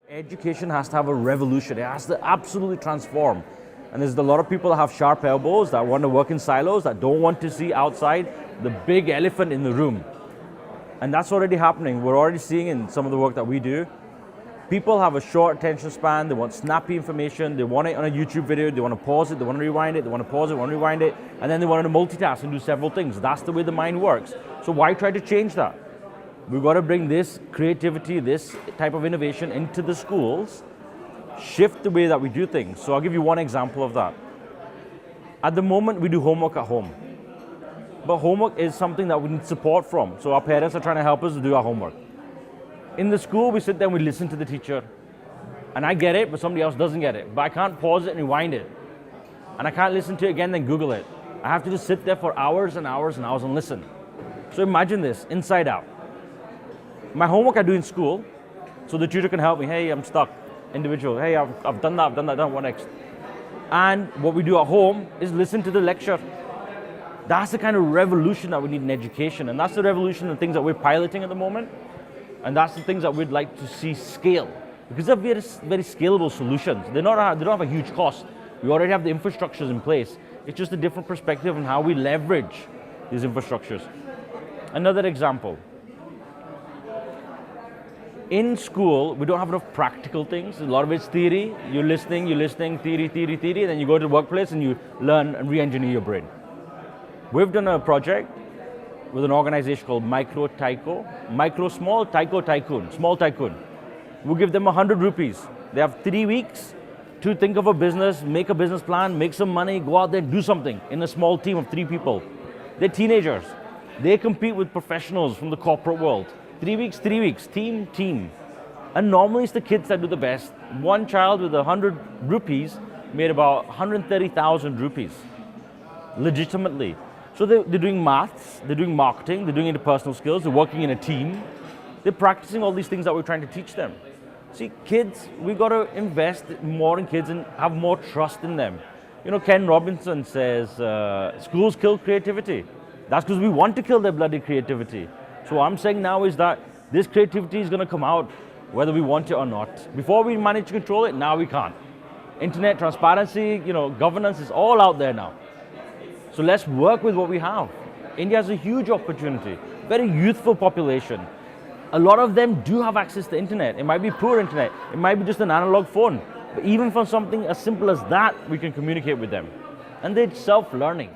Education has to have a revolution. It has to absolutely transform. And there's a lot of people that have sharp elbows, that want to work in silos, that don't want to see outside the big elephant in the room. And that's already happening. We're already seeing in some of the work that we do. People have a short attention span, they want snappy information, they want it on a YouTube video, they want to pause it, they want to rewind it, they want to pause it, want to rewind it, and then they want to multitask and do several things. That's the way the mind works. So why try to change that? We've got to bring this creativity, this type of innovation into the schools, shift the way that we do things. So I'll give you one example of that. At the moment, we do homework at home. But homework is something that we need support from. So our parents are trying to help us to do our homework. In the school, we sit there and we listen to the teacher. And I get it, but somebody else doesn't get it. But I can't pause it and rewind it. And I can't listen to it again, then Google it. I have to just sit there for hours and hours and hours and listen. So imagine this, inside out. My homework I do in school, so the tutor can help me. Hey, I'm stuck. Individual. Hey, I've done that, what next? And what we do at home is listen to the lecture. That's the kind of revolution that we need in education. And that's the revolution and things that we're piloting at the moment. And that's the things that we'd like to see scale. Because they're very, very scalable solutions. They don't have a huge cost. We already have the infrastructures in place. It's just a different perspective on how we leverage these infrastructures. Another example. In school, we don't have enough practical things. A lot of it's theory. You're listening, theory, and then you go to the workplace and you learn and re-engineer your brain. We've done a project with an organization called Small Tycoon. We'll give them 100 rupees. They have 3 weeks to think of a business, make a business plan, make some money, go out there and do something in a small team of 3 people. They're teenagers. They compete with professionals from the corporate world. 3 weeks, team. And normally it's the kids that do the best. One child with 100 rupees made about 130,000 rupees, legitimately. So they're doing maths, they're doing marketing, they're doing interpersonal skills, they're working in a team. They're practicing all these things that we're trying to teach them. See, kids, we've got to invest more in kids and have more trust in them. You know, Ken Robinson says, schools kill creativity. That's because we want to kill their bloody creativity. So what I'm saying now is that this creativity is going to come out whether we want it or not. Before we managed to control it, now we can't. Internet transparency, governance is all out there now. So let's work with what we have. India has a huge opportunity, very youthful population. A lot of them do have access to internet. It might be poor internet, it might be just an analog phone. But even from something as simple as that, we can communicate with them. And they're self-learning.